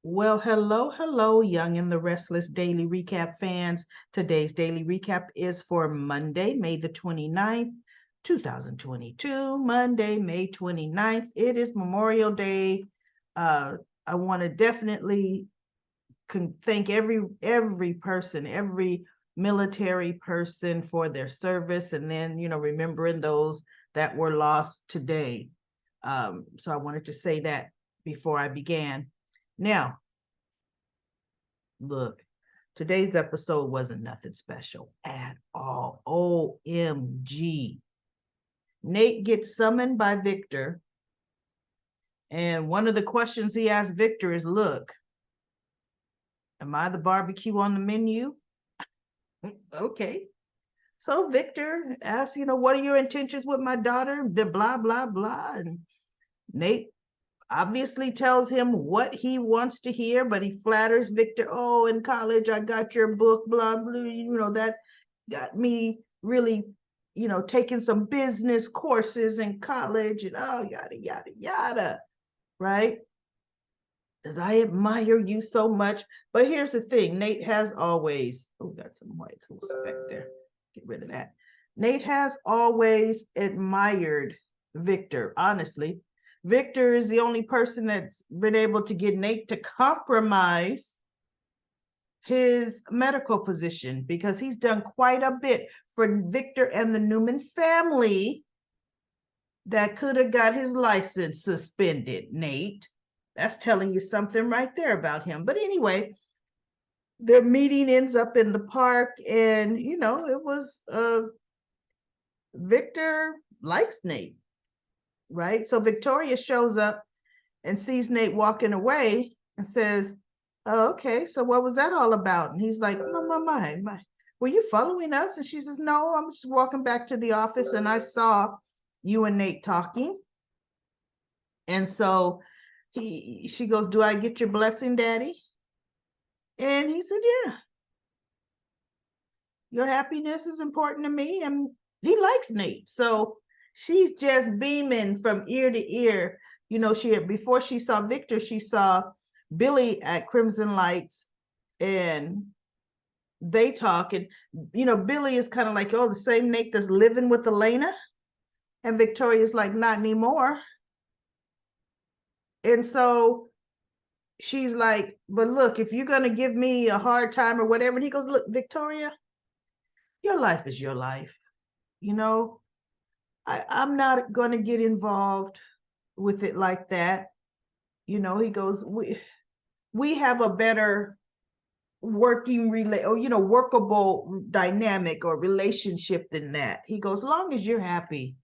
Well, hello, Young and the Restless Daily Recap fans. Today's daily recap is for Monday, May the 29th, 2022. Monday, May 29th. It is Memorial Day. I want to definitely thank every person, every military person for their service, and then remembering those that were lost today. So I wanted to say that before I began. Now, look, today's episode wasn't nothing special at all. OMG. Nate gets summoned by Victor, and one of the questions he asked Victor is, look, am I the barbecue on the menu? Okay. So Victor asks, what are your intentions with my daughter? The blah, blah, blah. And Nate obviously tells him what he wants to hear, but he flatters Victor. Oh, in college, I got your book, blah, blah. That got me really, taking some business courses in college and oh, yada, yada, yada. Right? Because I admire you so much. But here's the thing, Nate has always, oh, got some white close back there. Get rid of that. Nate has always admired Victor, honestly. Victor is the only person that's been able to get Nate to compromise his medical position because he's done quite a bit for Victor and the Newman family that could have got his license suspended, Nate. That's telling you something right there about him. But anyway, their meeting ends up in the park, and it was Victor likes Nate, right? So Victoria shows up and sees Nate walking away and says, oh, okay, so what was that all about? And he's like, my, were you following us? And she says, no, I'm just walking back to the office and I saw you and Nate talking. And so she goes, do I get your blessing, Daddy? And he said, yeah, your happiness is important to me. And he likes Nate. So she's just beaming from ear to ear. Before she saw Victor, she saw Billy at Crimson Lights, and they talk. And, Billy is kind of like, oh, the same Nate that's living with Elena. And Victoria's like, not anymore. And so she's like, but look, if you're going to give me a hard time or whatever. And he goes, look, Victoria, your life is your life. I'm not going to get involved with it like that. He goes, we have a better working workable dynamic or relationship than that. He goes, as long as you're happy.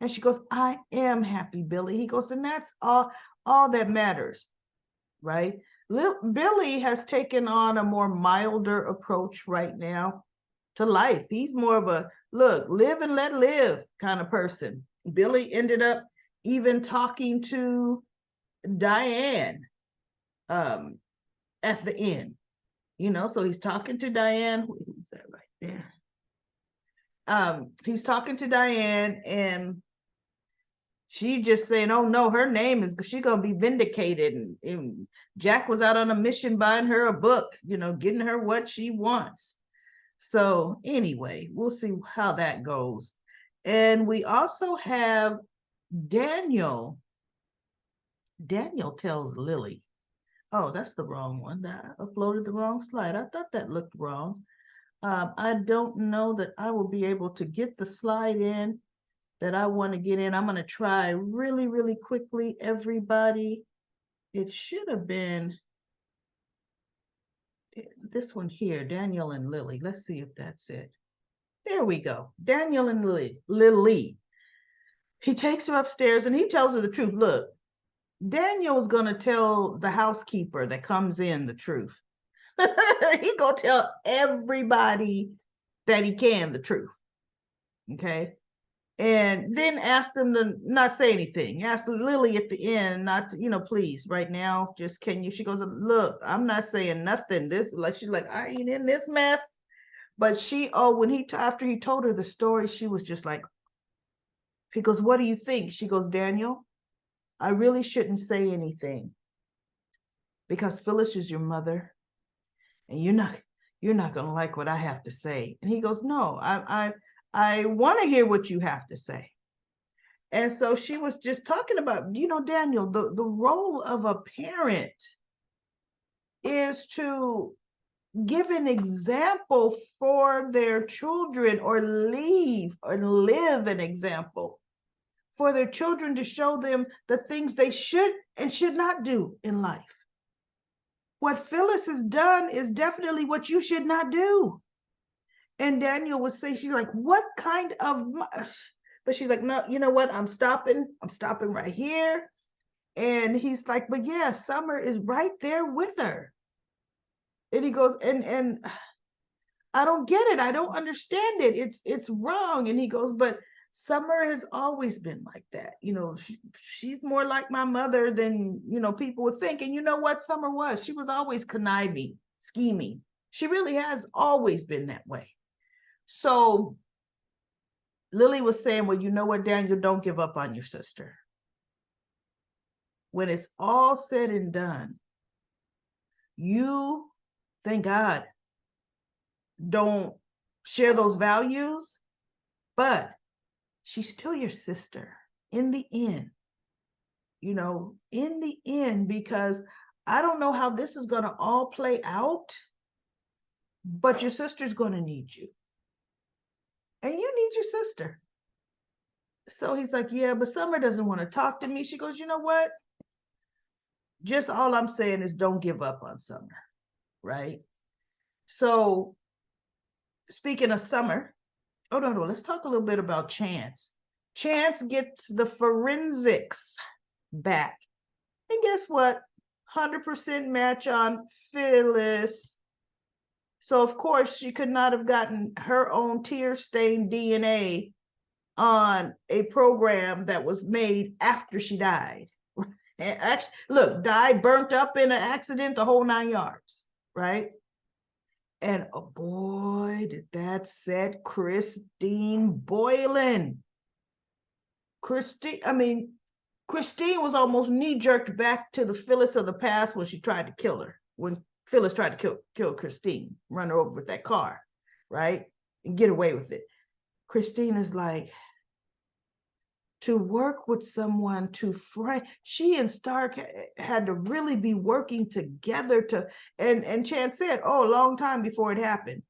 And she goes, I am happy, Billy. He goes, and that's all that matters, right? Billy has taken on a more milder approach right now to life. He's more of a look, live and let live kind of person. Billy ended up even talking to Diane at the end, so he's talking to Diane. Who's that right there? He's talking to Diane, and she just saying, oh no, her name is, she gonna be vindicated. And Jack was out on a mission buying her a book, getting her what she wants. So anyway, we'll see how that goes. And we also have Daniel. Daniel tells Lily, oh, that's the wrong one. I uploaded the wrong slide. I thought that looked wrong. I don't know that I will be able to get the slide in that I want to get in. I'm going to try really, really quickly, everybody. It should have been this one here, Daniel and Lily. Let's see if that's it. There we go. Daniel and Lily. He takes her upstairs and he tells her the truth. Look, Daniel's going to tell the housekeeper that comes in the truth. He gonna tell everybody that he can the truth. Okay. And then ask them to not say anything. Ask Lily at the end not to, please, right now, just can you? She goes, look, I'm not saying nothing. This, like, she's like, I ain't in this mess. But after he told her the story, she was just like, he goes, what do you think? She goes, Daniel, I really shouldn't say anything. because Phyllis is your mother, and you're not going to like what I have to say. And he goes, no, I want to hear what you have to say. And so she was just talking about, Daniel, the role of a parent is to give an example for their children, or live an example for their children, to show them the things they should and should not do in life. What Phyllis has done is definitely what you should not do. And Daniel would say, she's like, what kind of, but she's like, no, you know what? I'm stopping right here. And he's like, but yeah, Summer is right there with her. And he goes, and I don't get it. I don't understand it. It's wrong. And he goes, but Summer has always been like that. She's more like my mother than, people would think. And you know what Summer was? She was always conniving, scheming. She really has always been that way. So Lily was saying, well, you know what, Daniel, don't give up on your sister. When it's all said and done, you, thank God, don't share those values, but she's still your sister in the end, in the end, because I don't know how this is going to all play out, but your sister's going to need you. And you need your sister. So he's like, yeah, but Summer doesn't want to talk to me. She goes, you know what? Just all I'm saying is don't give up on Summer, right? So speaking of Summer, no, let's talk a little bit about Chance. Chance gets the forensics back. And guess what? 100% match on Phyllis. So of course she could not have gotten her own tear-stained DNA on a program that was made after she died. And actually, look, died, burnt up in an accident, the whole 9 yards, right? And oh boy, did that set Christine boiling. Christine was almost knee-jerked back to the Phyllis of the past when she tried to kill her. When Phyllis tried to kill Christine, run her over with that car, right? And get away with it. Christine is like, to work with someone to frame. She and Stark had to really be working together and Chance said, a long time before it happened,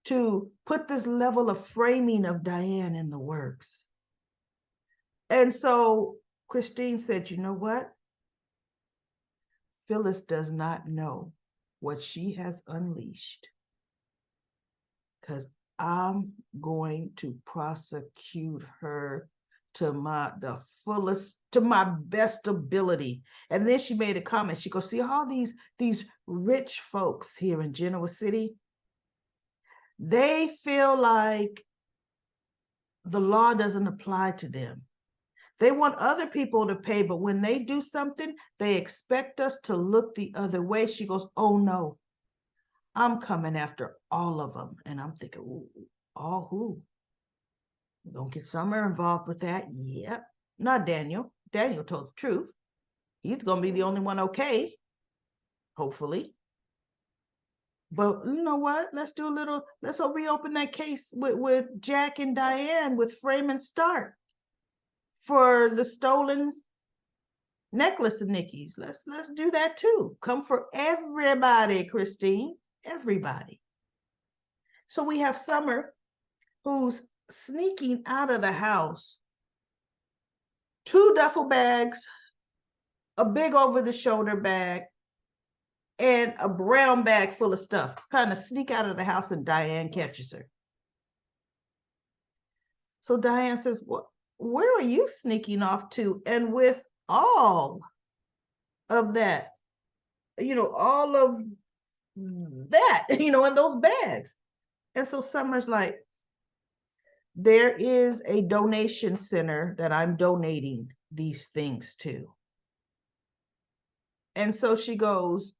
to put this level of framing of Diane in the works. And so Christine said, you know what? Phyllis does not know what she has unleashed, because I'm going to prosecute her to my best ability. And then she made a comment. She goes, see all these rich folks here in Genoa City, they feel like the law doesn't apply to them. They want other people to pay, but when they do something, they expect us to look the other way. She goes, oh no, I'm coming after all of them. And I'm thinking, ooh, all who? Don't get Summer involved with that. Yep. Not Daniel. Daniel told the truth. He's going to be the only one okay, hopefully. But you know what? Let's reopen that case with Jack and Diane with Frame and Stark for the stolen necklace of Nikki's. Let's do that too. Come for everybody, Christine. Everybody. So we have Summer, who's sneaking out of the house, 2 duffel bags, a big over-the-shoulder bag, and a brown bag full of stuff, trying to sneak out of the house, and Diane catches her. So Diane says, well, where are you sneaking off to? And with all of that, all of that, in those bags. And so Summer's like, there is a donation center that I'm donating these things to. And so she goes,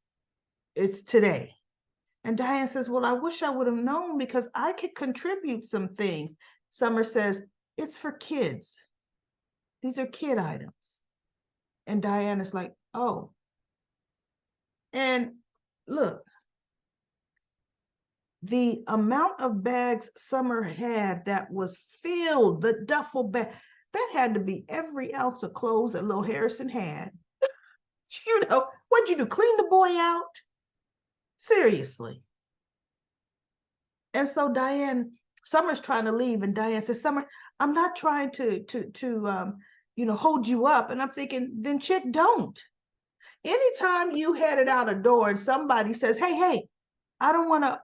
it's today. And Diane says, well, I wish I would have known, because I could contribute some things. Summer says, it's for kids. These are kid items. And Diane is like, oh, And look, the amount of bags Summer had that was filled, the duffel bag, that had to be every ounce of clothes that little Harrison had. You know, what'd you do? Clean the boy out? Seriously. And so Diane, Summer's trying to leave, and Diane says, Summer, I'm not trying to hold you up. And I'm thinking, then chick, don't. Anytime you headed out a door and somebody says, hey, I don't want to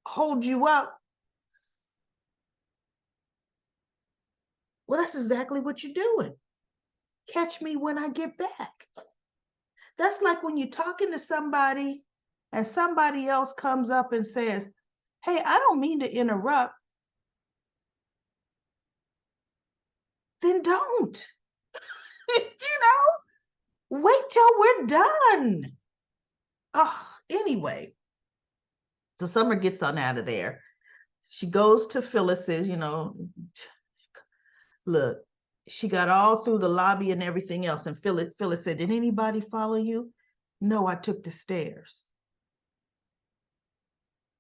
hold you up. Well, that's exactly what you're doing. Catch me when I get back. That's like when you're talking to somebody and somebody else comes up and says, hey, I don't mean to interrupt. Then don't. Wait till we're done. Oh, anyway, so Summer gets on out of there. She goes to Phyllis's, look, she got all through the lobby and everything else. And Phyllis said, did anybody follow you? No, I took the stairs.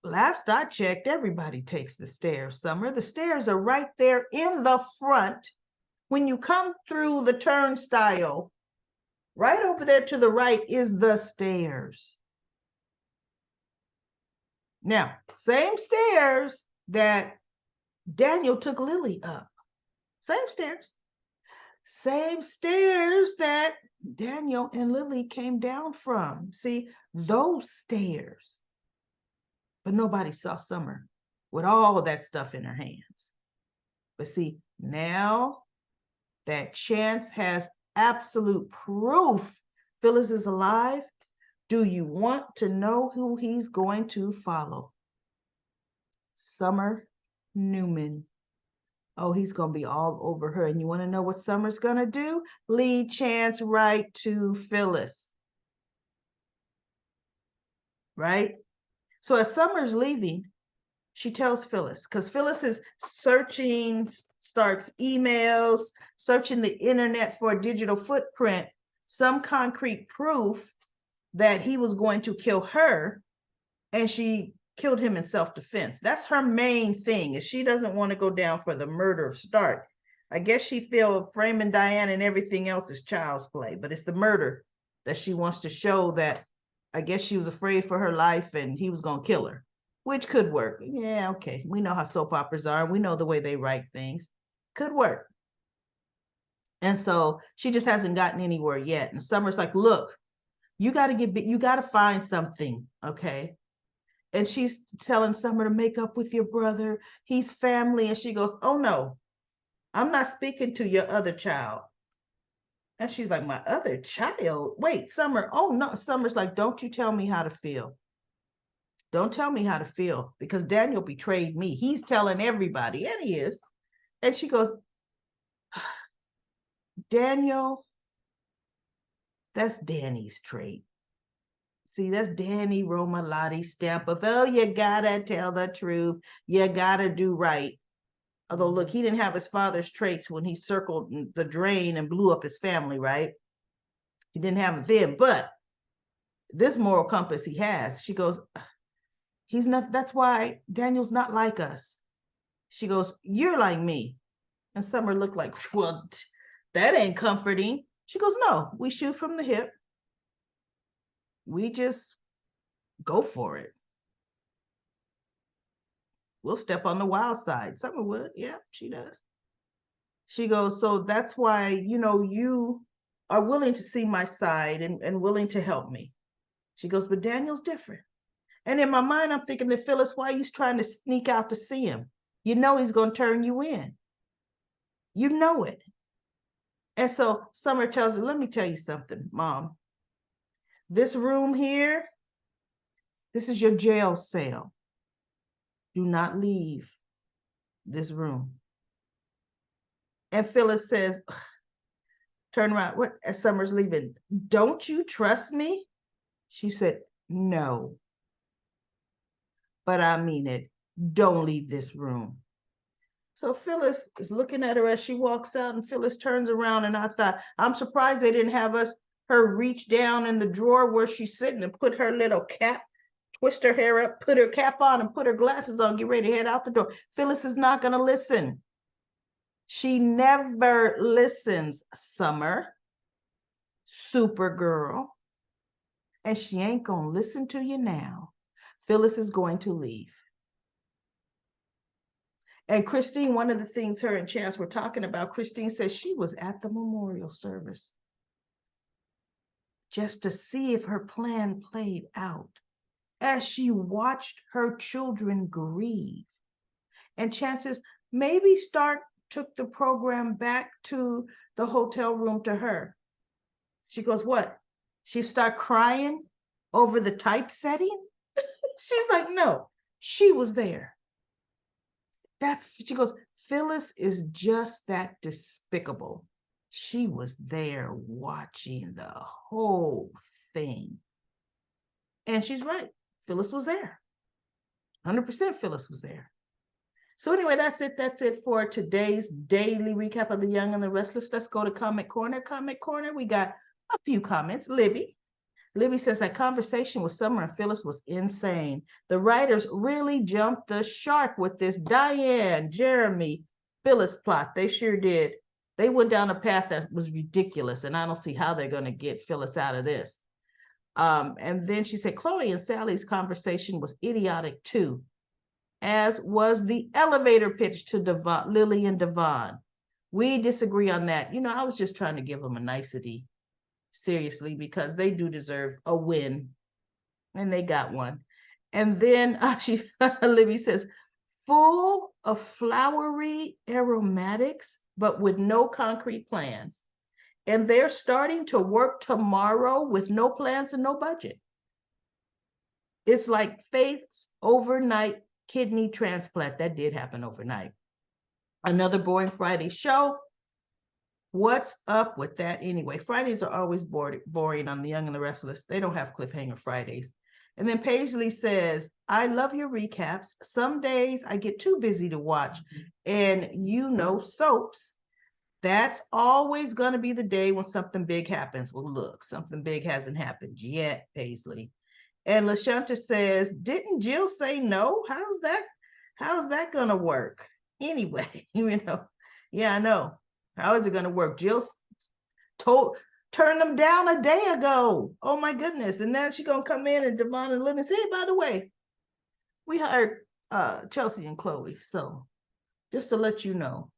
Last I checked, everybody takes the stairs, Summer. The stairs are right there in the front. When you come through the turnstile, right over there to the right is the stairs. Now, same stairs that Daniel took Lily up. Same stairs. Same stairs that Daniel and Lily came down from. See, those stairs. But nobody saw Summer with all that stuff in her hands. But see, now that Chance has absolute proof Phyllis is alive, do you want to know who he's going to follow? Summer Newman. Oh, he's going to be all over her. And you want to know what Summer's going to do? Lead Chance right to Phyllis. Right? So as Summer's leaving, she tells Phyllis, because Phyllis is searching, starts emails, searching the internet for a digital footprint, some concrete proof that he was going to kill her, and she killed him in self-defense. That's her main thing, is she doesn't want to go down for the murder of Stark. I guess she feels framing Diane and everything else is child's play, but it's the murder that she wants to show that I guess she was afraid for her life and he was going to kill her, which could work. Yeah, okay. We know how soap operas are. We know the way they write things. Could work. And so she just hasn't gotten anywhere yet. And Summer's like, look, you got to find something, okay? And she's telling Summer to make up with your brother. He's family. And she goes, oh no, I'm not speaking to your other child. And she's like, my other child? Wait, Summer. Oh no. Summer's like, don't you tell me how to feel. Don't tell me how to feel, because Daniel betrayed me. He's telling everybody, and he is. And she goes, Daniel, that's Danny's trait. See, that's Danny Romalotti's stamp of, oh, you gotta tell the truth. You gotta do right. Although, look, he didn't have his father's traits when he circled the drain and blew up his family, right? He didn't have it then, but this moral compass he has. She goes, he's not, that's why Daniel's not like us. She goes, you're like me. And Summer looked like, well, that ain't comforting. She goes, no, we shoot from the hip. We just go for it. We'll step on the wild side. Summer would. Yeah, she does. She goes, so that's why, you are willing to see my side and willing to help me. She goes, but Daniel's different. And in my mind, I'm thinking that, Phyllis, why are you trying to sneak out to see him? You know he's going to turn you in. You know it. And so Summer tells her, let me tell you something, Mom. This room here, this is your jail cell. Do not leave this room. And Phyllis says, turn around, what? As Summer's leaving, don't you trust me? She said, no. But I mean it. Don't leave this room. So Phyllis is looking at her as she walks out, and Phyllis turns around, and I thought, I'm surprised they didn't have us her reach down in the drawer where she's sitting and put her little cap, twist her hair up, put her cap on, and put her glasses on, get ready to head out the door. Phyllis is not going to listen. She never listens, Summer, Supergirl. And she ain't going to listen to you now. Phyllis is going to leave. And Christine, one of the things her and Chance were talking about, Christine says she was at the memorial service just to see if her plan played out as she watched her children grieve. And Chances maybe Stark took the program back to the hotel room to her. She goes, what? She start crying over the typesetting? She's like, no, she was there. She goes, Phyllis is just that despicable. She was there watching the whole thing. And she's right. Phyllis was there. 100% Phyllis was there. So anyway, that's it. That's it for today's daily recap of The Young and the Restless. Let's go to Comment Corner. Comment Corner, we got a few comments. Libby says that conversation with Summer and Phyllis was insane. The writers really jumped the shark with this Diane, Jeremy, Phyllis plot. They sure did. They went down a path that was ridiculous, and I don't see how they're going to get Phyllis out of this. And then she said, Chloe and Sally's conversation was idiotic too, as was the elevator pitch to Lily and Devon. We disagree on that. You know, I was just trying to give them a nicety, seriously, because they do deserve a win, and they got one. And then Libby says, full of flowery aromatics, but with no concrete plans. And they're starting to work tomorrow with no plans and no budget. It's like Faith's overnight kidney transplant. That did happen overnight. Another boring Friday show. What's up with that anyway? Fridays are always boring on The Young and the Restless. They don't have cliffhanger Fridays. And then Paisley says, I love your recaps. Some days I get too busy to watch. And you know, soaps, that's always going to be the day when something big happens. Well, look, something big hasn't happened yet, Paisley. And LaShanta says, didn't Jill say no? How's that going to work? Anyway, yeah, I know. How is it going to work? Jill turned them down a day ago. Oh my goodness. And now she's going to come in and Devon and Lynn say, hey, by the way, we hired Chelsea and Chloe. So just to let you know,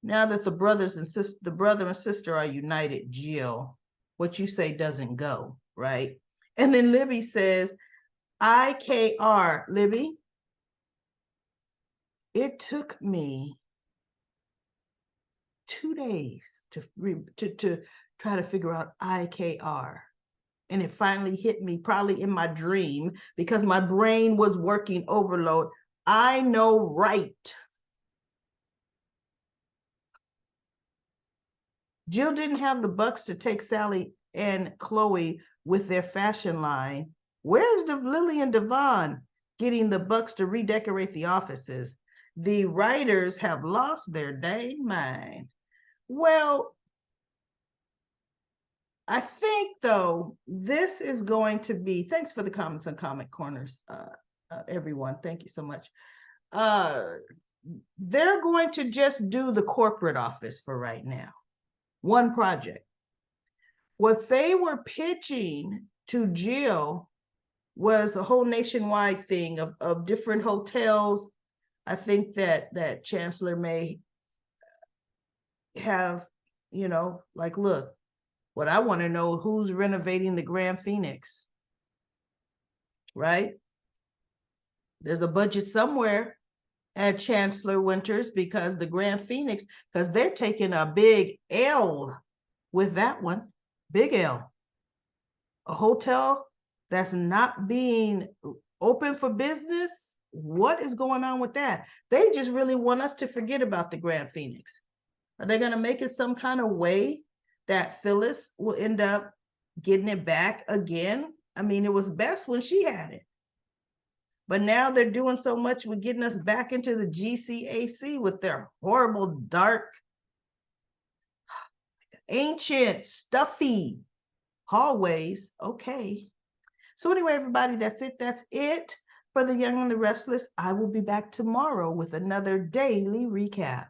now that the brother and sister are united, Jill, what you say doesn't go, right? And then Libby says, IKR, Libby, it took me 2 days to try to figure out IKR. And it finally hit me, probably in my dream, because my brain was working overload. I know, right? Jill didn't have the bucks to take Sally and Chloe with their fashion line. Where's Lily and Devon getting the bucks to redecorate the offices? The writers have lost their dang mind. Well, I think, though, this is going to be, thanks for the comments on Comment Corners, everyone. Thank you so much. They're going to just do the corporate office for right now. One project. What they were pitching to Jill was a whole nationwide thing of different hotels. I think that Chancellor may have, like, look, what I want to know, who's renovating the Grand Phoenix, right? There's a budget somewhere at Chancellor Winters because the Grand Phoenix, because they're taking a big L with that one, big L. A hotel that's not being open for business. What is going on with that? They just really want us to forget about the Grand Phoenix. Are they going to make it some kind of way that Phyllis will end up getting it back again? I mean, it was best when she had it. But now they're doing so much with getting us back into the GCAC with their horrible, dark, ancient, stuffy hallways. Okay. So anyway, everybody, that's it. That's it for The Young and the Restless. I will be back tomorrow with another daily recap.